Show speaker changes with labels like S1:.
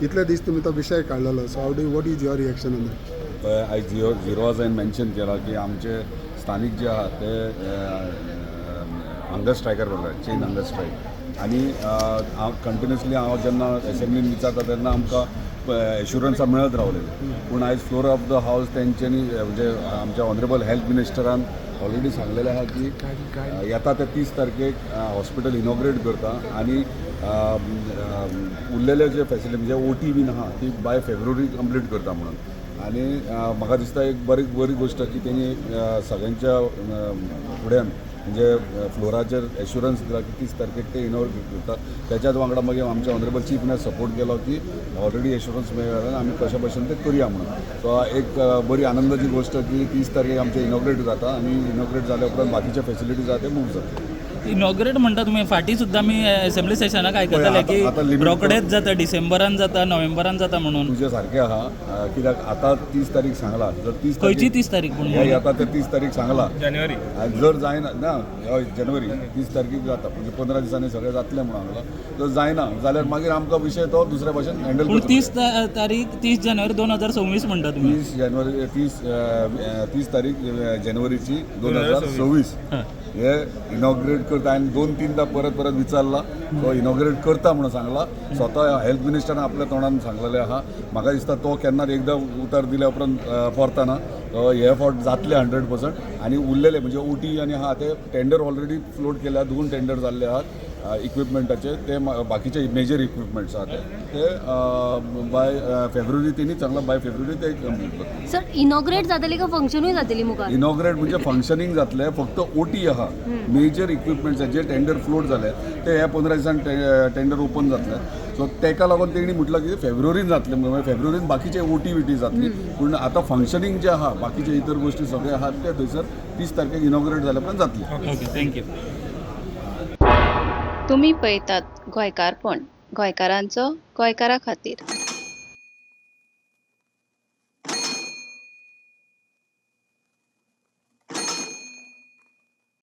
S1: इतले दीस तुमी तो विशय काढलेलो. So how do what is your reaction on that?
S2: आयज झिरो हांवें मेन्शन केला की आमचे स्थानीक जे आहा ते हंगर स्ट्रायकार करतात, चेन हंगर स्ट्रायक. आनी कंटिन्युअसली हांव जेन्ना असेंब्लीन विचारता तेन्ना आमकां एश्युरन्सां मेळत रावलेली. पूण आयज फ्लोर ऑफ द हावस तेंच्यांनी म्हणजे आमच्या ऑनरेबल हेल्थ मिनिस्टरान ऑलरेडी सांगलेलें आहा की येता ते 30 तारखेक हॉस्पिटल इनॉग्रेट करता आनी उरलेले जे फॅसिलिटी म्हणजे OT बीन आहा ती बाय फेब्रुवारी कंप्लीट करता म्हणून. आनी म्हाका दिसता एक बरी गोश्ट की तेणी सगळ्यांच्या फुड्यान म्हणजे फ्लोराचेर एश्युरन्स दिला की 30 तारखेक ते इनॉग्रेट करता. त्याच्याच वांगडा मागीर आमच्या ऑनरेबल चीफ मिनिस्टर सपोर्ट केलो की ऑलरेडी एश्युरन्स मेळ्ळा आनी आमी कशा भशेन ते करया म्हणून. सो एक बरी आनंदाची गोश्ट की 30 तारखेक आमचे इनॉग्रेट जाता आनी इनॉग्रेट जाल्या उपरांत बाकीचे फॅसिलिटीज आहा ते मूव जाता.
S3: इनॉग्रेट म्हणटा तुमी फाटीं सुद्दां आमी असेंब्ली सेशनाक आयकताले की रोखडेच जाता, डिसेंबरान जाता, नोव्हेंबरान जाता म्हणून.
S2: तुजें सारकें आहा कित्याक आतां 30 तारीख सांगला. जर 30
S3: खंयची 30 तारीख पूण
S2: येता ते 30 तारीख सांगला जानेवारी. जर जायना ना हय जानेवारी 30 तारखेक जाता म्हणजे 15 दिसांनी सगळें जातलें म्हणून सांगला. जर जायना जाल्यार मागीर आमकां विशय तो दुसऱ्या भाशेन हँडल
S3: पूण 30 तारीख 30 जानेवारी 2026 म्हणटा तुमी.
S2: 30 जानेवारी 30 तारीख जानेवारीची 2026 हे इनॉग्रेट करता. हांवें 2-3दा परत विचारला तो इनॉग्रेट करता म्हणून सांगला. स्वता हेल्थ मिनिस्टरान आपल्या तोंडान सांगलेलें आहा. म्हाका दिसता तो केन्ना एकदां उतर दिल्या उपरांत परतना हे फावट जातले 100%. आनी उरलेले म्हणजे OT आनी आहा ते टेंडर ऑलरेडी फ्लोट केल्या. 2 टेंडर जाल्ले आहात इक्विपमेंटाचे. ते बाकीचे मेजर इक्विपमेंट्स आहात ते बाय फेब्रुवारी तेणी सांगला बाय फेब्रुवारी ते कंप्लीट करता.
S4: सर इनॉग्रेट जातली का फंक्शनूय जातली मुखार?
S2: इनॉग्रेट म्हणजे फंक्शनिंग जातले. फक्त OT आहा मेजर इक्विपमेंट्स जे टेंडर फ्लोट जाले ते ह्या 15 दिसान टेंडर ओपन जातले. सो तेका लागून तेणी म्हटलं की फेब्रुवारीन जातले म्हणजे फेब्रुवारीन बाकीचे OT जातली. पूण आतां फंक्शनिंग जे आहा बाकीचे इतर गोष्टी सगळे आहात ते थंयसर 30 तारखेक इनॉग्रेट जाल्या उपरांत जातले.
S3: Okay thank you.
S5: तुम्ही पळयतात गोंयकारपण, गोंयकारांचो गोंयकारा खातीर.